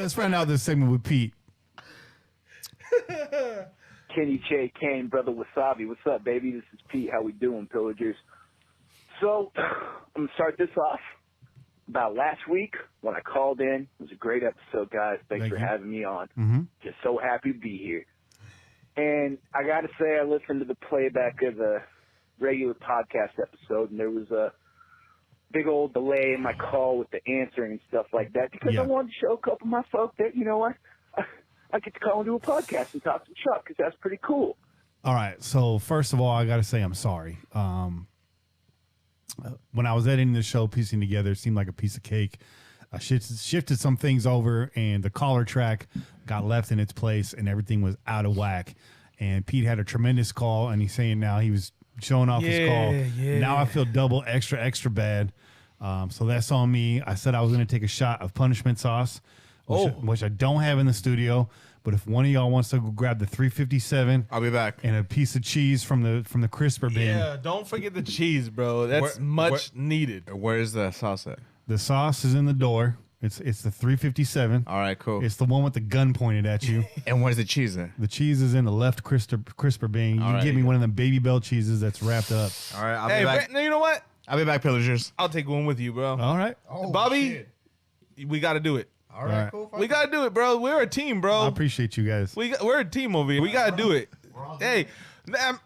Let's round out this segment with Pete. Kenny J. Kane, brother Wasabi. What's up, baby? This is Pete. How we doing, Pillagers? So, I'm going to start this off. About last week when I called in. It was a great episode, guys. Thanks for having me on. Mm-hmm. Just so happy to be here. And I got to say, I listened to the playback of the regular podcast episode, and there was a big old delay in my call with the answering and stuff like that because I wanted to show a couple of my folk that, you know what, I get to call into a podcast and talk to Chuck because that's pretty cool. All right. So first of all, I got to say I'm sorry. When I was editing the show, piecing together, it seemed like a piece of cake. I shifted some things over, and the caller track got left in its place, and everything was out of whack. And Pete had a tremendous call, and he's saying now he was showing off his call. Yeah. Now I feel double, extra bad. So that's on me. I said I was going to take a shot of punishment sauce, which I don't have in the studio. But if one of y'all wants to go grab the 357, I'll be back. And a piece of cheese from the crisper bin. Yeah, don't forget the cheese, bro. That's much needed. Where is the sauce at? The sauce is in the door. It's the 357. All right, cool. It's the one with the gun pointed at you. And where's the cheese at? The cheese is in the left crisper bin. You can give me one of them Baby Bell cheeses that's wrapped up. All right, I'll be back. You know what? I'll be back, Pillagers. I'll take one with you, bro. All right. Bobby, we got to do it. All right, cool. We got to do it, bro. We're a team, bro. I appreciate you guys. We're a team over here. We got to do it. Hey,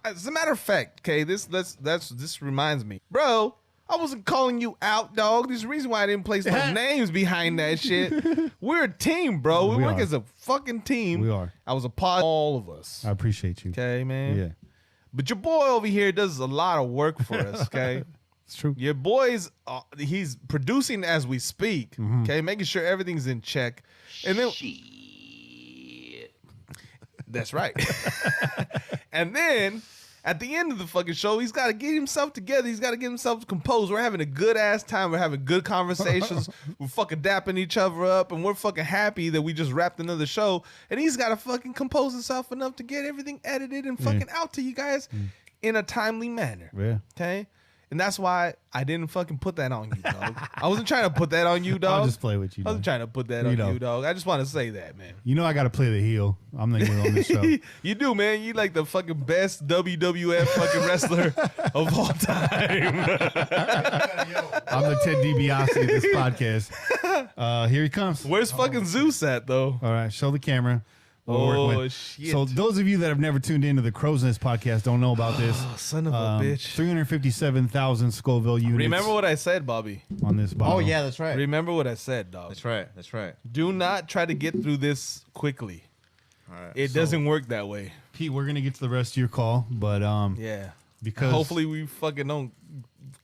as a matter of fact, okay, this reminds me. Bro, I wasn't calling you out, dog. There's a reason why I didn't place those names behind that shit. We're a team, bro. We work as a fucking team. We are. I was a part of all of us. I appreciate you. Okay, man? Yeah. But your boy over here does a lot of work for us, okay? It's true. Your boy's, he's producing as we speak, okay? Making sure everything's in check. And then, that's right. And then, at the end of the fucking show, he's got to get himself together. He's got to get himself composed. We're having a good ass time. We're having good conversations. We're fucking dapping each other up, and we're fucking happy that we just wrapped another show. And he's got to fucking compose himself enough to get everything edited and fucking out to you guys in a timely manner. Yeah. Okay? And that's why I didn't fucking put that on you, dog. I wasn't trying to put that on you, dog. I'll just play with you. I wasn't trying to put that on you, dog. I just want to say that, man. You know I got to play the heel. I'm the heel on this show. You do, man. You like the fucking best WWF fucking wrestler of all time. I'm the Ted DiBiase of this podcast. Here he comes. Where's fucking Zeus at, though? All right, show the camera. Oh, shit. So those of you that have never tuned into the Crow's Nest podcast don't know about this. Son of a bitch. 357,000 Scoville units. Remember what I said, Bobby. On this bottle. Oh, yeah, that's right. Remember what I said, dog. That's right. That's right. Do not try to get through this quickly. All right. It doesn't work that way. Pete, we're going to get to the rest of your call, but yeah. Because hopefully we fucking don't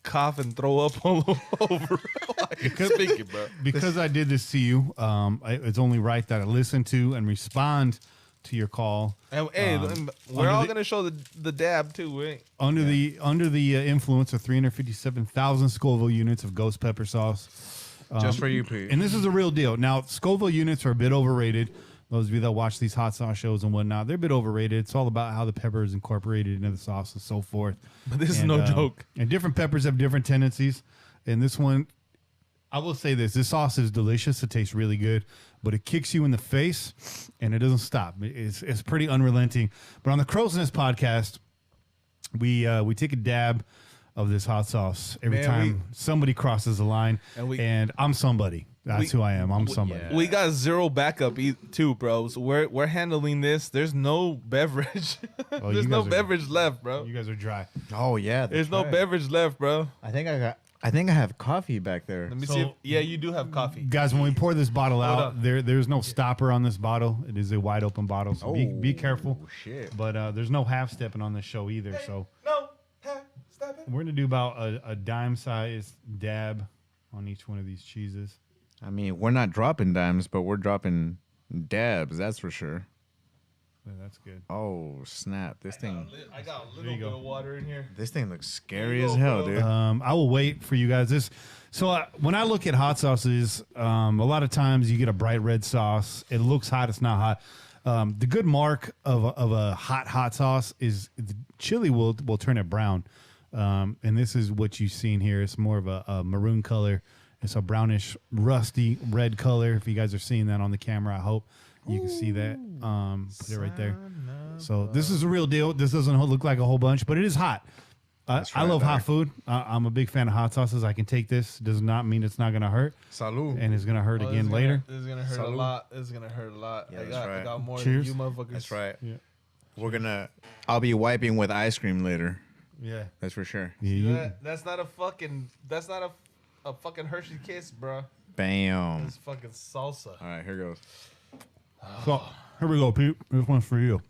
cough and throw up all over. Speaking, bro. Because I did this to you, it's only right that I listen to and respond to your call. And hey, we're all gonna show the dab too, right? Under the influence of 357,000 Scoville units of ghost pepper sauce. Just for you, Pete. And this is a real deal. Now, Scoville units are a bit overrated. Those of you that watch these hot sauce shows and whatnot, they're a bit overrated. It's all about how the pepper is incorporated into the sauce and so forth. But this is no joke. And different peppers have different tendencies. And this one, I will say this sauce is delicious. It tastes really good, but it kicks you in the face and it doesn't stop. It's pretty unrelenting. But on the Crow's Nest podcast, we take a dab of this hot sauce every time somebody crosses the line, and I'm somebody. That's who I am. I'm somebody. Yeah. We got zero backup too, bro. So we're handling this. There's no beverage. There's no beverage left, bro. You guys are dry. Oh yeah. There's no beverage left, bro. I think I have coffee back there. Let me see. You do have coffee, guys. When we pour this bottle out, there's no stopper on this bottle. It is a wide open bottle, so be careful. Shit. But there's no half stepping on this show either. So no half stepping. We're gonna do about a dime size dab on each one of these cheeses. I mean, we're not dropping dimes, but we're dropping dabs. That's for sure. Yeah, that's good. Oh snap! This thing. I got a little bit of water in here. This thing looks scary as hell, dude. I will wait for you guys. When I look at hot sauces, a lot of times you get a bright red sauce. It looks hot. It's not hot. The good mark of a hot sauce is the chili will turn it brown. And this is what you've seen here. It's more of a maroon color. It's a brownish, rusty red color. If you guys are seeing that on the camera, I hope you can see that. Put it right there. So this is a real deal. This doesn't look like a whole bunch, but it is hot. I love hot food. I'm a big fan of hot sauces. I can take this. Does not mean it's not going to hurt. Salud. And it's going to hurt again later. This is going to hurt a lot. This is going to hurt a lot. Yeah, I got more Cheers. than you motherfuckers. That's right. Yeah. I'll be wiping with ice cream later. Yeah. That's for sure. Yeah. That's not a fucking Hershey Kiss, bro. Bam. It's fucking salsa. All right, here goes. So here we go, Pete. This one's for you.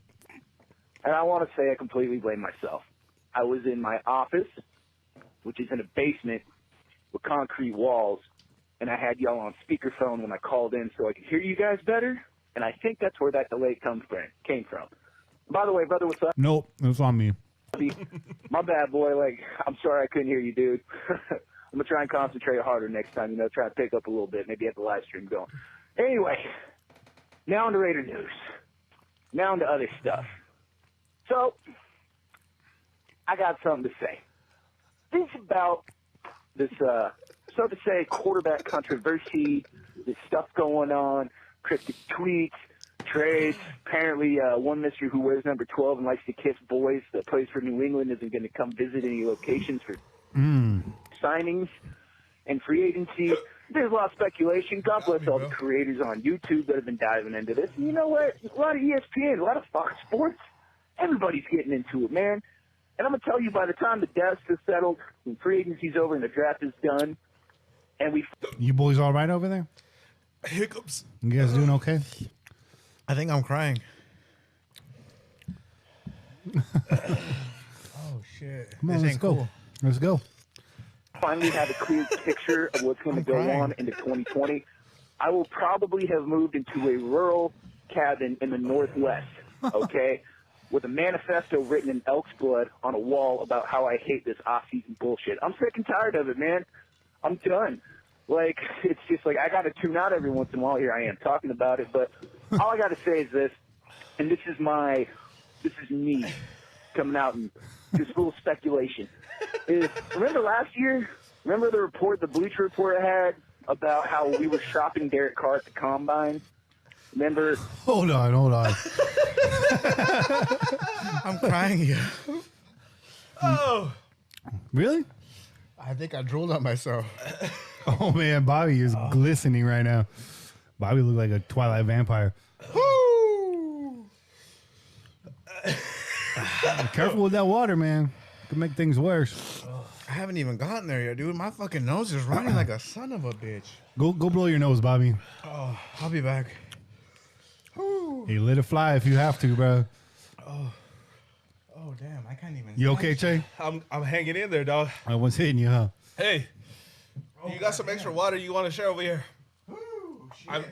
And I want to say I completely blame myself. I was in my office, which is in a basement with concrete walls, and I had y'all on speakerphone when I called in so I could hear you guys better, and I think that's where that delay came from. By the way, brother, what's up? Nope, it was on me. My bad, boy. Like, I'm sorry I couldn't hear you, dude. I'm going to try and concentrate harder next time, try to pick up a little bit, maybe have the live stream going. Anyway, now on to Raider news. Now on to other stuff. So, I got something to say. This is about this, so to say, quarterback controversy, this stuff going on, cryptic tweets, trades. Apparently, one mister who wears number 12 and likes to kiss boys that plays for New England isn't going to come visit any locations for signings and free agency. There's a lot of speculation. God bless all the creators on YouTube that have been diving into this. And you know what? A lot of ESPN, a lot of Fox Sports, everybody's getting into it, man. And I'm going to tell you, by the time the dust is settled, and free agency's over and the draft is done, and You boys all right over there? Hiccups. You guys doing okay? I think I'm crying. Oh, shit. Come on, This let's ain't go. cool. Let's go. finally have a clear picture of what's going to go on into 2020, I will probably have moved into a rural cabin in the Northwest, okay, with a manifesto written in elk's blood on a wall about how I hate this off-season bullshit. I'm sick and tired of it, man. I'm done. Like, it's just like I got to tune out every once in a while. Here I am talking about it, but all I got to say is this, and this is me coming out and just a little speculation. Is remember last year? Remember the report, the Bleacher Report I had about how we were shopping Derek Carr at the Combine? Remember? Hold on. I'm crying here. Oh, Really? I think I drooled on myself. Oh man, Bobby is glistening right now. Bobby looked like a Twilight vampire. Woo! Careful with that water, man. Could make things worse. I haven't even gotten there yet, dude. My fucking nose is running like a son of a bitch. Go blow your nose, Bobby. Oh, I'll be back. Hey, let it fly if you have to, bro. Oh, damn. I can't even. You okay, Che? I'm hanging in there, dog. I was hitting you, huh? Hey, you got some extra water you want to share over here? Woo, shit.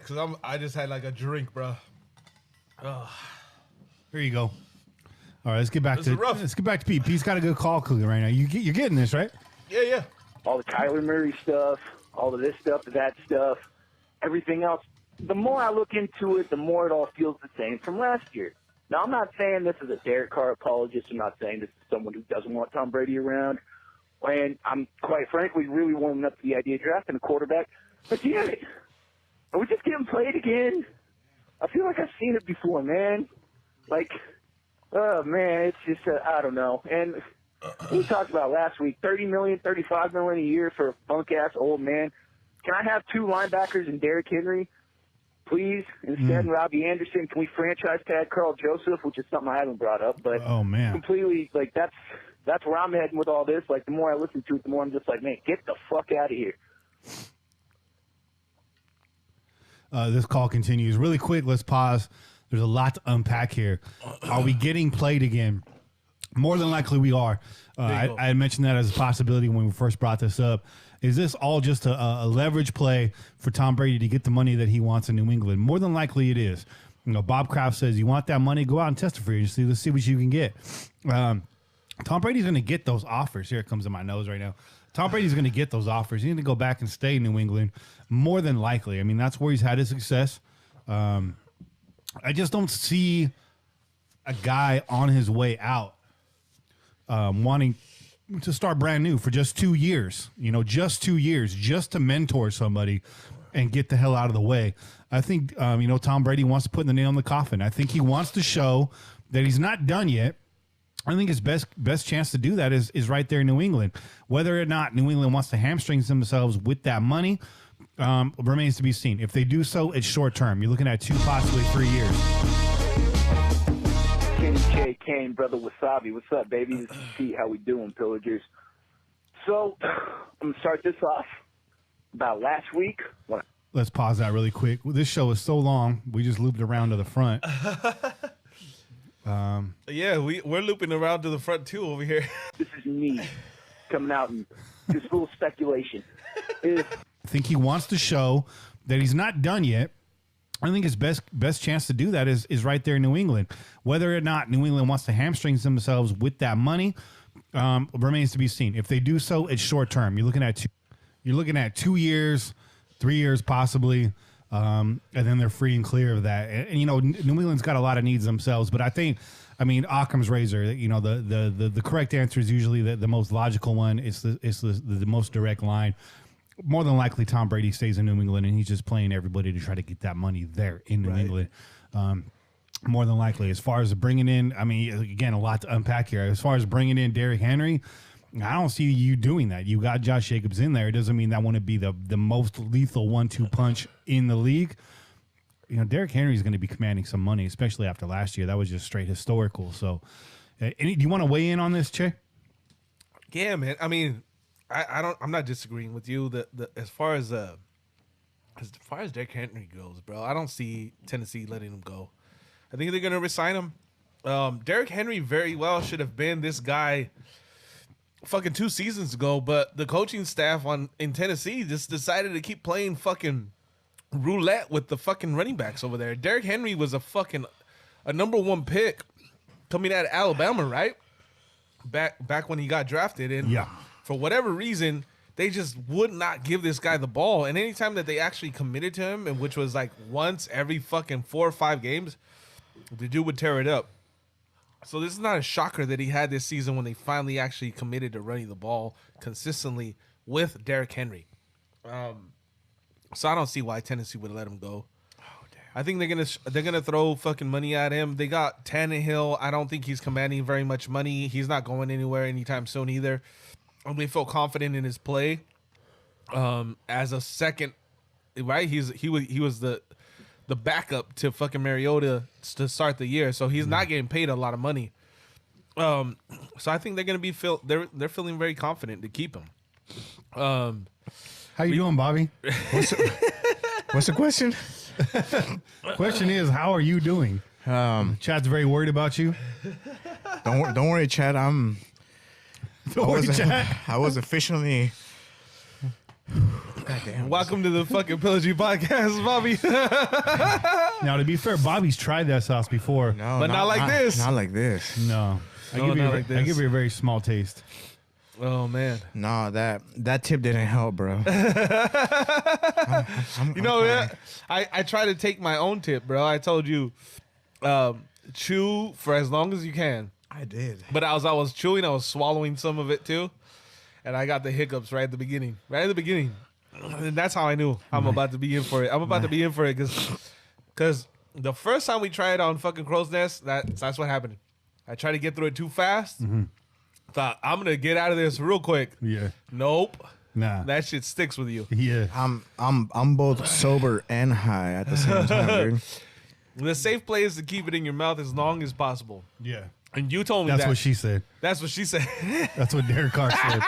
I just had like a drink, bro. Here you go. All right, let's get back This is rough. to Pete. Pete's got a good call cooking right now. You're getting this, right? Yeah. All the Kyler Murray stuff, all of this stuff, that stuff, everything else. The more I look into it, the more it all feels the same from last year. Now, I'm not saying this is a Derek Carr apologist. I'm not saying this is someone who doesn't want Tom Brady around. And I'm, quite frankly, really warming up to the idea of drafting a quarterback. But damn it, are we just getting played again? I feel like I've seen it before, man. Like, oh, man, it's just, I don't know. And we talked about last week, $30 million, $35 million a year for a funk-ass old man. Can I have two linebackers and Derrick Henry, please? Instead, Robbie Anderson, can we franchise tag Carl Joseph, which is something I haven't brought up. But Oh man. completely, like, that's where I'm heading with all this. Like, the more I listen to it, the more I'm just like, man, get the fuck out of here. This call continues. Really quick, let's pause. There's a lot to unpack here. Are we getting played again? More than likely we are. I had mentioned that as a possibility when we first brought this up. Is this all just a leverage play for Tom Brady to get the money that he wants in New England? More than likely it is. You know, Bob Kraft says, you want that money? Go out and test it for you. Let's see what you can get. Tom Brady's going to get those offers. Here it comes in my nose right now. Tom Brady's going to get those offers. He's going to go back and stay in New England. More than likely. I mean, that's where he's had his success. I just don't see a guy on his way out wanting to start brand new for just 2 years. Just 2 years, just to mentor somebody and get the hell out of the way. I think Tom Brady wants to put the nail in the coffin. I think he wants to show that he's not done yet. I think his best chance to do that is right there in New England. Whether or not New England wants to hamstring themselves with that money remains to be seen. If they do so, it's short term. You're looking at 2, possibly 3 years. Kenny K. Kane, brother Wasabi. What's up, baby? This is Pete. How we doing, Pillagers? So, I'm going to start this off about last week. Let's pause that really quick. This show is so long, we just looped around to the front. Yeah, we're looping around to the front too over here. This is me coming out and just full speculation. I think he wants to show that he's not done yet. I think his best chance to do that is right there in New England. Whether or not New England wants to hamstring themselves with that money remains to be seen. If they do so, it's short term. You're looking at 2 years, 3 years possibly, and then they're free and clear of that. And New England's got a lot of needs themselves, but I mean, Occam's razor. The correct answer is usually the most logical one. It's the most direct line. More than likely, Tom Brady stays in New England, and he's just playing everybody to try to get that money there in New England. More than likely. As far as bringing in, I mean, again, a lot to unpack here. As far as bringing in Derrick Henry, I don't see you doing that. You got Josh Jacobs in there. It doesn't mean that want to be the most lethal 1-2 punch in the league. Derrick Henry is going to be commanding some money, especially after last year. That was just straight historical. So, do you want to weigh in on this, Che? Yeah, man. I mean, I'm not disagreeing with you. As far as Derrick Henry goes, bro, I don't see Tennessee letting him go. I think they're going to resign him. Derrick Henry very well should have been this guy fucking 2 seasons ago, but the coaching staff in Tennessee just decided to keep playing fucking roulette with the fucking running backs over there. Derrick Henry was a number 1 pick coming out of Alabama, right? Back when he got drafted, and for whatever reason, they just would not give this guy the ball. And anytime that they actually committed to him, and which was like once every fucking 4 or 5 games, the dude would tear it up. So this is not a shocker that he had this season when they finally actually committed to running the ball consistently with Derrick Henry. So I don't see why Tennessee would let him go. Oh, damn. I think they're gonna throw fucking money at him. They got Tannehill. I don't think he's commanding very much money. He's not going anywhere anytime soon either. They felt confident in his play. As a second, right? He was the backup to fucking Mariota to start the year, so he's not getting paid a lot of money. So I think they're gonna be they're feeling very confident to keep him. How you doing, Bobby? What's the question? Question is, how are you doing? Chad's very worried about you. Don't worry, Chad. Chad. I was officially. Goddamn. Welcome to the fucking Pillaging Podcast, Bobby. Now, to be fair, Bobby's tried that sauce before. No, but not like this. Not like this. No. I give you a very small taste. Oh man. No, that tip didn't help, bro. I try to take my own tip, bro. I told you, chew for as long as you can. I did. But as I was chewing, I was swallowing some of it too, and I got the hiccups right at the beginning. And that's how I knew I'm about to be in for it. I'm about to be in for it because the first time we tried on fucking Crow's Nest, that's what happened. I tried to get through it too fast. Mm-hmm. Thought I'm gonna get out of this real quick. Yeah. Nope. Nah. That shit sticks with you. Yeah. I'm both sober and high at the same time, dude. The safe play is to keep it in your mouth as long as possible. Yeah. And you told me That's what she said. That's what she said. That's what Derek Carr said.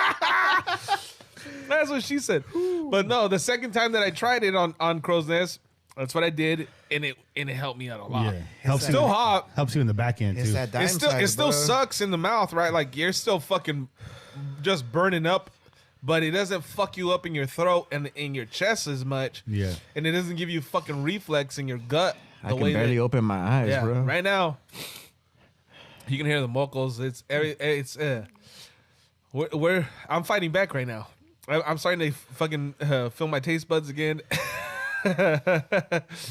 That's what she said. But no, the second time that I tried it on Crow's Nest, that's what I did, and it helped me out a lot. Yeah. It's still hot. Helps you in the back end, It's too. that dime It still bro. sucks in the mouth, right? Like you're still fucking just burning up, but it doesn't fuck you up in your throat and in your chest as much. Yeah. And it doesn't give you fucking reflex in your gut. I can barely open my eyes, bro. Right now, you can hear the mocos. I'm fighting back right now. I'm starting to fucking feel my taste buds again.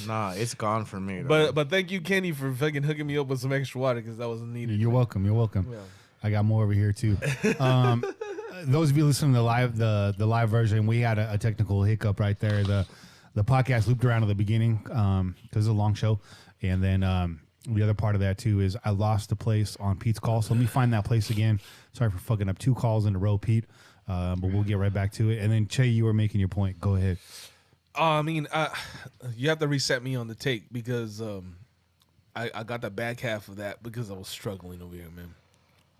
Nah, it's gone for me. Though. But thank you, Kenny, for fucking hooking me up with some extra water because that wasn't needed. You're welcome. Yeah. I got more over here too. Those of you listening to the live version, we had a technical hiccup right there. The podcast looped around at the beginning because it's a long show, and then the other part of that too is I lost the place on Pete's call. So let me find that place again. Sorry for fucking up 2 calls in a row, Pete. But we'll get right back to it. And then Che, you were making your point. Go ahead. I mean, you have to reset me on the take because I got the back half of that because I was struggling over here, man.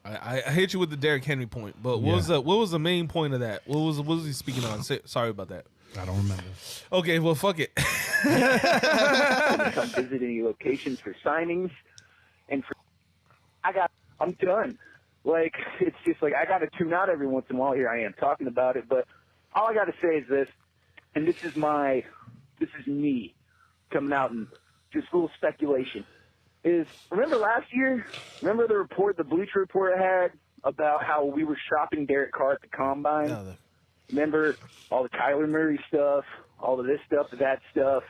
I hit you with the Derrick Henry point, but what was the main point of that? What was he speaking on? Sorry about that. I don't remember. Okay, well, fuck it. I'm visiting locations for signings, and I'm done. Like, it's just like I got to tune out every once in a while. Here I am talking about it, but all I got to say is this, and this is me coming out and just a little speculation. Is remember last year? Remember the Bleacher Report I had about how we were shopping Derek Carr at the Combine? Remember all the Kyler Murray stuff, all of this stuff, that stuff,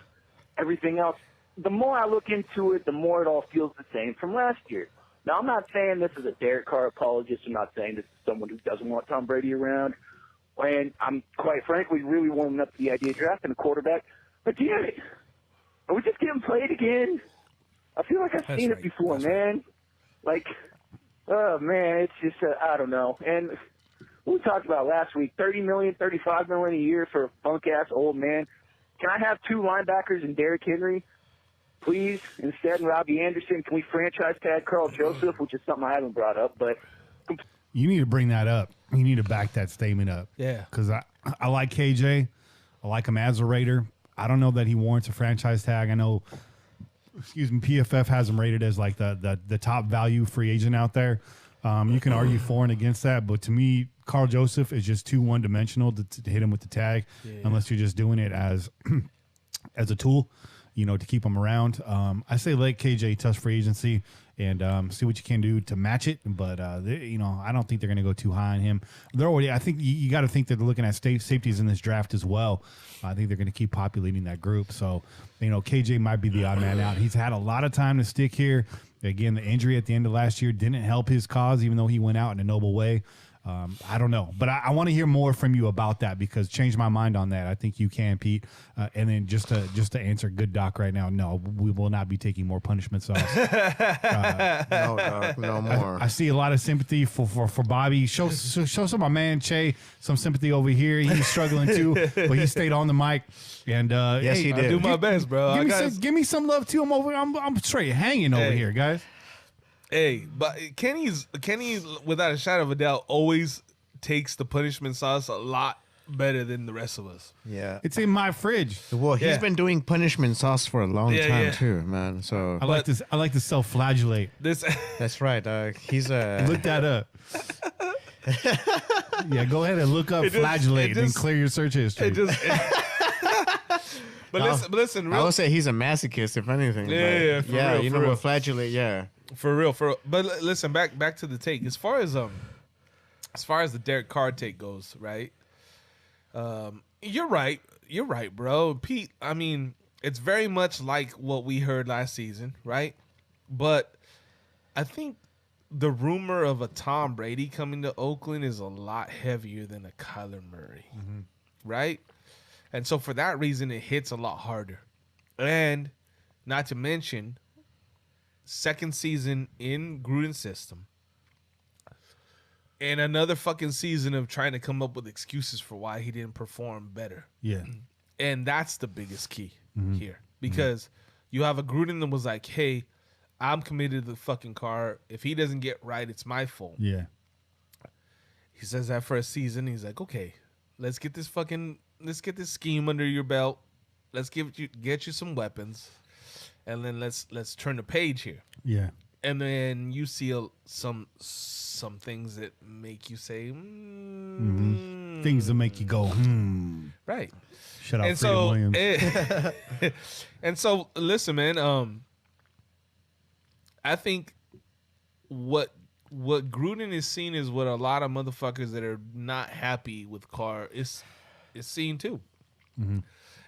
everything else. The more I look into it, the more it all feels the same from last year. Now, I'm not saying this is a Derek Carr apologist. I'm not saying this is someone who doesn't want Tom Brady around. And I'm, quite frankly, really warming up to the idea of drafting a quarterback. But damn it, are we just getting played again? I feel like I've seen it before, man. Like, oh, man, it's just, I don't know. And we talked about last week, $30 million, $35 million a year for a funk-ass old man. Can I have 2 linebackers and Derrick Henry, please, instead, and Robbie Anderson? Can we franchise tag Carl Joseph, which is something I haven't brought up, but you need to bring that up. You need to back that statement up. Yeah. Because I like KJ. I like him as a Raider. I don't know that he warrants a franchise tag. I know, PFF has him rated as like the top value free agent out there. You can argue for and against that, but to me, Carl Joseph is just too one-dimensional to hit him with the tag, unless you're just doing it as as a tool, to keep him around. I say let KJ touch free agency and see what you can do to match it. But I don't think they're going to go too high on him. They're already. I think you got to think that they're looking at safeties in this draft as well. I think they're going to keep populating that group. So KJ might be the odd man out. He's had a lot of time to stick here. Again, the injury at the end of last year didn't help his cause, even though he went out in a noble way. I don't know, but I want to hear more from you about that because change my mind on that. I think you can, Pete. And then just to answer Good Doc right now, no, we will not be taking more punishment sauce. No, Doc, no more. I see a lot of sympathy for Bobby. Show some of my man Che some sympathy over here. He's struggling too, but he stayed on the mic. And yes, he did. I do my best, bro. Give me some love too. I'm straight hanging over here, guys. Hey, but Kenny, without a shadow of a doubt, always takes the punishment sauce a lot better than the rest of us. Yeah. It's in my fridge. Well, he's been doing punishment sauce for a long time too, man. So I like to self-flagellate. that's right. He's Look that up. Yeah, go ahead and look up flagellate and clear your search history. But listen, I would say he's a masochist, if anything. For real. With flagellate, yeah. For real. But listen, back to the take. As far as the Derek Carr take goes, right? You're right, bro. Pete, I mean, it's very much like what we heard last season, right? But I think the rumor of a Tom Brady coming to Oakland is a lot heavier than a Kyler Murray, right? And so for that reason, it hits a lot harder. And not to mention, second season in Gruden's system, and another fucking season of trying to come up with excuses for why he didn't perform better. Yeah. And that's the biggest key here. Because you have a Gruden that was like, hey, I'm committed to the fucking Carr. If he doesn't get right, it's my fault. Yeah. He says that for a season. He's like, okay, let's get this scheme under your belt. Let's get you some weapons. And then let's turn the page here. Yeah. And then you see some things that make you say, things that make you go, right. Shut up, And Freedom so, Williams. and so, listen, man. I think what Gruden is seeing is what a lot of motherfuckers that are not happy with Carr is seeing too.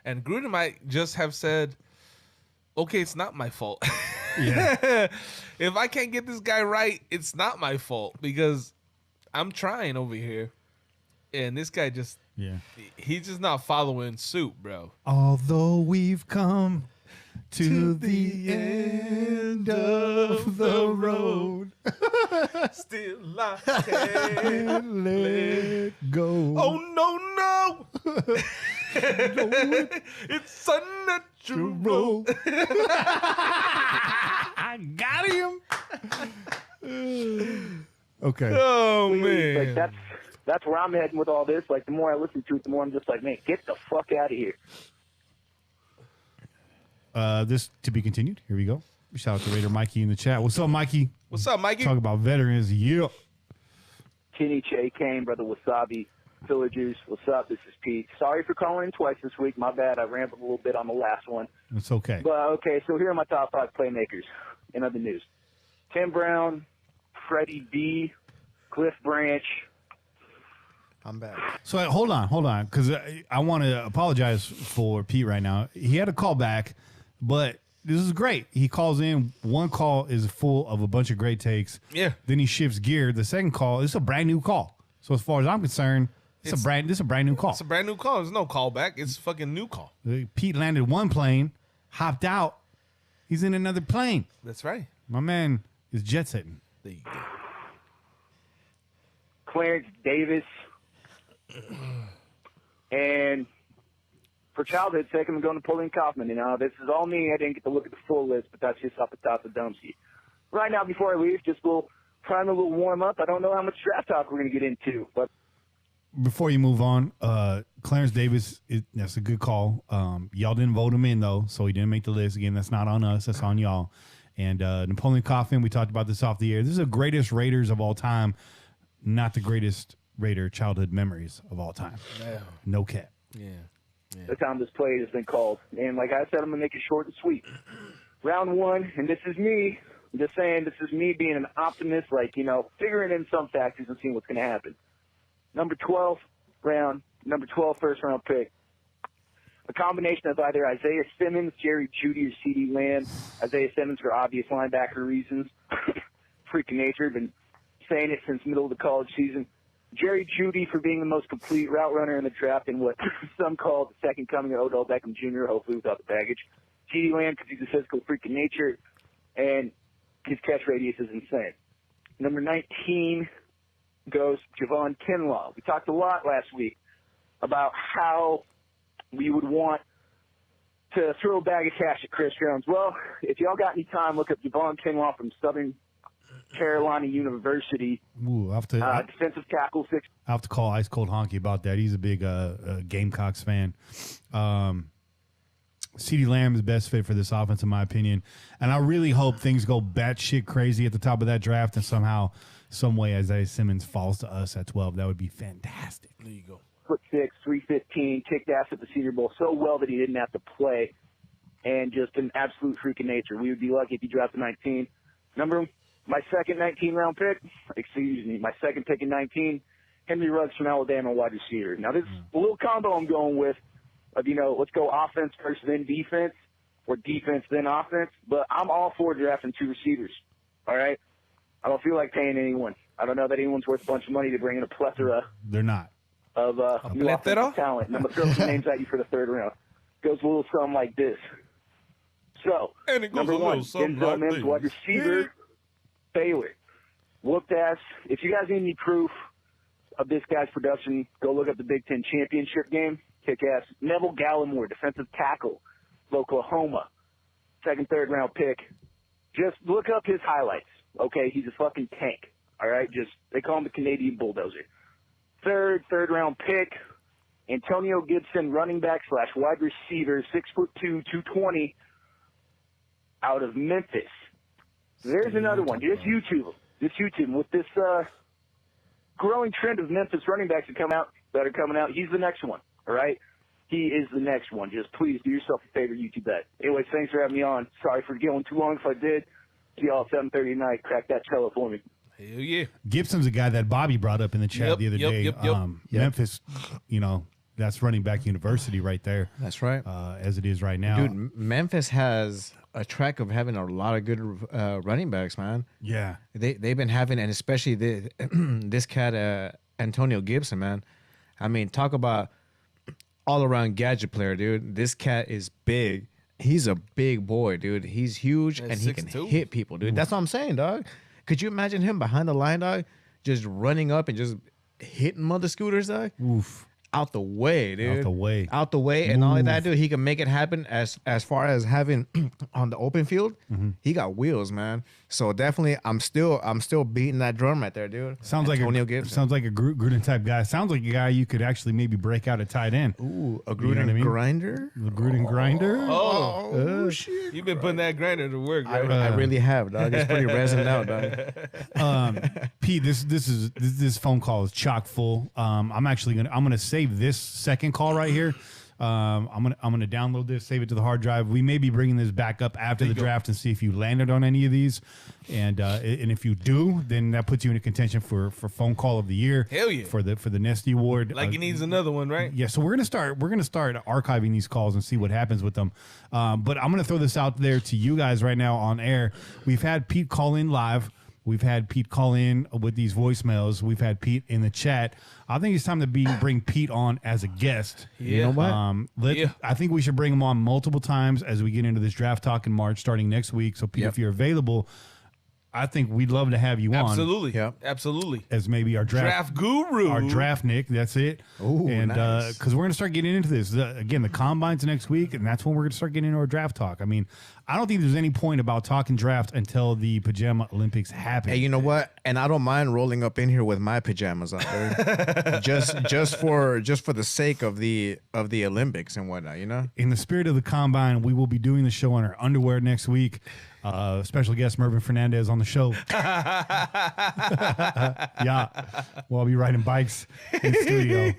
And Gruden might just have said, okay, it's not my fault. Yeah. If I can't get this guy right, it's not my fault because I'm trying over here. And this guy just, he's just not following suit, bro. Although we've come to the end of the road, still I can't let go. Oh, no. It's unnatural. I got him. Okay. Oh, man. Like that's where I'm heading with all this. Like the more I listen to it, the more I'm just like, man, get the fuck out of here. This to be continued. Here we go. Shout out to Raider Mikey in the chat. What's up, Mikey? What's up, Mikey? Talk about veterans. Yeah. Kenny, Che, Kane, Brother Wasabi, Pillagers, what's up? This is Pete. Sorry for calling in twice this week. My bad. I rambled a little bit on the last one. It's okay. But, okay, so here are my top 5 playmakers in other news. Tim Brown, Freddie B, Cliff Branch. I'm back. So hold on, because I want to apologize for Pete right now. He had a call back, but this is great. He calls in. One call is full of a bunch of great takes. Yeah. Then he shifts gear. The second call is a brand new call. So as far as I'm concerned, this is a brand new call. It's a brand new call. There's no callback. It's a fucking new call. Pete landed one plane, hopped out. He's in another plane. That's right. My man is jet setting. There you go. Clarence Davis. And for childhood's sake, I'm going to Napoleon Kaufman. You know, this is all me. I didn't get to look at the full list, but that's just off the top of the dome sheet. Right now, before I leave, just a little warm up. I don't know how much draft talk we're going to get into, but Before you move on, Clarence Davis, that's a good call. Y'all didn't vote him in, though, so he didn't make the list. Again, that's not on us. That's on y'all. And Napoleon Kaufman, we talked about this off the air. This is the greatest Raiders of all time, not the greatest Raider childhood memories of all time. No cap. Yeah. the time this play has been called. And like I said, I'm going to make it short and sweet. Round one, and this is me. I'm just saying this is me being an optimist, like, you know, figuring in some factors and seeing what's going to happen. Number 12 first round pick. A combination of either Isaiah Simmons, Jerry Jeudy, or CeeDee Lamb. Isaiah Simmons for obvious linebacker reasons. Freaking nature. Been saying it since middle of the college season. Jerry Jeudy for being the most complete route runner in the draft and what some call the second coming of Odell Beckham Jr., hopefully without the baggage. CeeDee Lamb because he's a physical freak of nature, and his catch radius is insane. Number 19 goes Javon Kinlaw. We talked a lot last week about how we would want to throw a bag of cash at Chris Jones. Well, if y'all got any time, look up Javon Kinlaw from Southern Carolina University. Ooh, defensive tackle, 6. I have to call Ice Cold Honky about that. He's a big Gamecocks fan. CeeDee Lamb is the best fit for this offense, in my opinion. And I really hope things go batshit crazy at the top of that draft and somehow, some way, Isaiah Simmons falls to us at 12. That would be fantastic. There you go. 6'6", 315, kicked ass at the Senior Bowl so well that he didn't have to play, and just an absolute freak of nature. We would be lucky if he drafted 19. My second 19-round pick, my second pick in 19, Henry Ruggs from Alabama, wide receiver. Now, this is a little combo I'm going with of, you know, let's go offense first, then defense, or defense, then offense. But I'm all for drafting 2 receivers, all right? I don't feel like paying anyone. I don't know that anyone's worth a bunch of money to bring in a plethora. They're not. Of new offensive talent. And I'm going to throw some names at you for the third round. Goes a little something like this. So, and it goes number 1, Denzel Mims, wide receiver, Baylor. Whooped ass. If you guys need any proof of this guy's production, go look up the Big Ten championship game. Kick ass. Neville Gallimore, defensive tackle, Oklahoma. Second, third round pick. Just look up his highlights. Okay, he's a fucking tank. All right, they call him the Canadian Bulldozer. Third round pick, Antonio Gibson, running back / wide receiver, 6'2", 220, out of Memphis. There's another one. Just YouTube him. With this growing trend of Memphis running backs that are coming out, he's the next one. All right, he is the next one. Just please do yourself a favor, YouTube that. Anyways, thanks for having me on. Sorry for going too long. If I did, see y'all at 7:30 tonight. Crack that cello for me. Hell yeah. Gibson's a guy that Bobby brought up in the chat the other day. Memphis, you know, that's running back university right there. That's right. As it is right now. Dude, Memphis has a track of having a lot of good running backs, man. Yeah. They've been having, and especially this cat, Antonio Gibson, man. I mean, talk about all-around gadget player, dude. This cat is big. He's a big boy, dude. He's huge, and he can 6'2"? hit people, dude. That's what I'm saying, dog. Could you imagine him behind the line, dog, just running up and just hitting mother scooters, dog? Oof. Out the way, dude. Out the way, and all of that, dude. He can make it happen. As far as having on the open field, he got wheels, man. So definitely, I'm still beating that drum right there, dude. Sounds Antonio like Gibson. sounds like a Gruden type guy. Sounds like a guy you could actually maybe break out a tight end. Ooh, a You know Gruden what I mean? grinder. The Gruden grinder. Oh, Shit. you've been putting that grinder to work, I, bro. I really have, dog. It's pretty resonant out, dog. Pete, this phone call is chock full. I'm gonna save this second call right here. I'm gonna download this, save it to the hard drive. We may be bringing this back up after the draft and see if you landed on any of these, and if you do, then that puts you in a contention for phone call of the year. Hell yeah. For the Nesty Award. Like he needs another one, right? Yeah, so we're gonna start archiving these calls and see what happens with them. But I'm gonna throw this out there to you guys right now on air. We've had Pete call in live. We've had Pete call in with these voicemails. We've had Pete in the chat. I think it's time to bring Pete on as a guest. You know what? I think we should bring him on multiple times as we get into this draft talk in March, starting next week. So, Pete, if you're available, I think we'd love to have you on. Absolutely. Yep. Absolutely. As maybe our Draft guru. our draft Nick. That's it. Ooh, and nice. because we're gonna start getting into this again, the combine's next week, and that's when we're gonna start getting into our draft talk. I mean, I don't think there's any point about talking draft until the Pajama Olympics happen. Hey, you know what? And I don't mind rolling up in here with my pajamas on, dude. just for the sake of the Olympics and whatnot, you know. In the spirit of the combine, we will be doing the show in our underwear next week. Special guest Mervin Fernandez on the show. Yeah, we'll be riding bikes in the studio.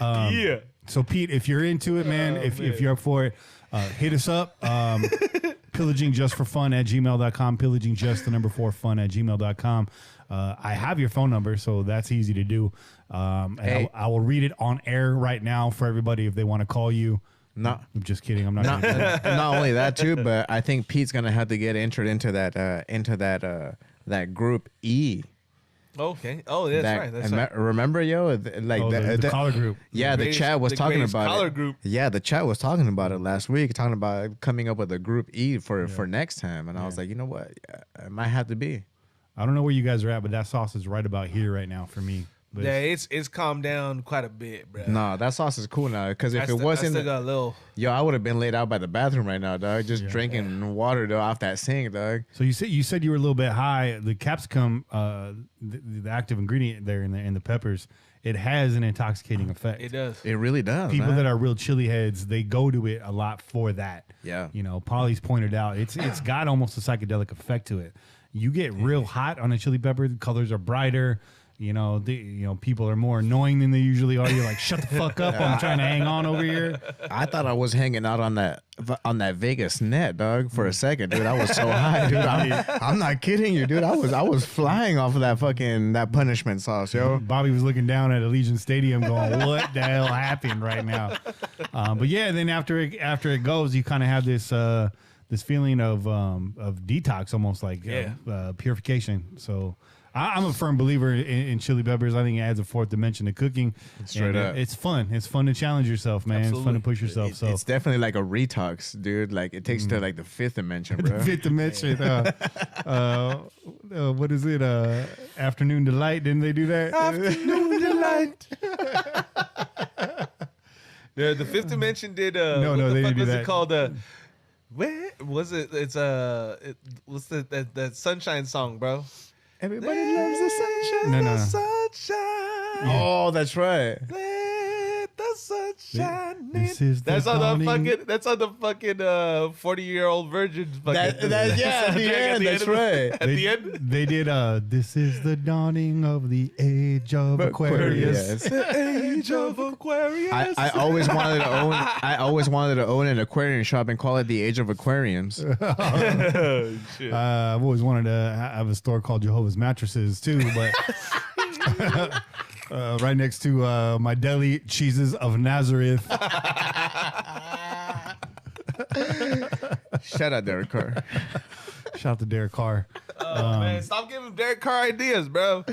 Yeah. So Pete, if you're into it, man, if you're up for it, hit us up. Pillaging Just For Fun at gmail.com. Pillaging Just the number 4 fun at gmail.com. I have your phone number, so that's easy to do. And Hey. I will read it on air right now for everybody if they want to call you. Not I'm just kidding. I'm not. not, gonna do that. not only that too, but I think Pete's gonna have to get entered into that group E. Okay. Oh, that's That- right. That's and right. Remember, Like Oh, the collar group. Yeah, the greatest- chat was the talking greatest about collar it. group. Yeah, the chat was talking about it last week, talking about coming up with a group E for next time, and I was like, you know what, it might have to be. I don't know where you guys are at, but that sauce is right about here right now for me. But Yeah, it's calmed down quite a bit, bro. No, that sauce is cool now because if I it still wasn't, got a little. yo, I would have been laid out by the bathroom right now, dog, just drinking water though off that sink, dog. So you said you were a little bit high. The capsicum, the active ingredient there in the peppers, it has an intoxicating effect. It does. It really does. People man. that are real chili heads, they go to it a lot for that. Yeah. You know, Polly's pointed out it's got almost a psychedelic effect to it. You get real hot on a chili pepper, the colors are brighter. You know, people are more annoying than they usually are. You're like, shut the fuck up! I'm trying to hang on over here. I thought I was hanging out on that Vegas net, dog, for a second, dude. I was so high, dude. I'm not kidding you, dude. I was flying off of that punishment sauce, yo. Bobby was looking down at Allegiant Stadium, going, "What the hell happened right now?" But yeah, then after it goes, you kind of have this feeling of detox, almost like purification. So. I'm a firm believer in chili peppers. I think it adds a fourth dimension to cooking. Straight up. It's fun. It's fun to challenge yourself, man. Absolutely. It's fun to push yourself. So It's definitely like a retox, dude. Like it takes to like the fifth dimension, bro. fifth dimension. What is it? Afternoon delight. Didn't they do that? Afternoon delight. The fifth dimension did. No, what they the didn't fuck do was that. it called? Where was it? It's what's that Sunshine song, bro? Everybody loves the sunshine. No. Sunshine. Oh, that's right. Let the sunshine This in. is the That's on the dawning- fucking. That's on the fucking 40-year-old virgins. Fucking At the end, that's right. At the end. They did. This is the dawning of the age of Aquarius. The age of Aquarius. I always wanted to own. I always wanted to own an aquarium shop and call it the Age of Aquariums. Oh, shit. I've always wanted to have a store called Jehovah's Mattresses too, but Right next to my deli cheeses of Nazareth. Shout out Derek Carr. Shout out to Derek Carr. Man, stop giving Derek Carr ideas, bro.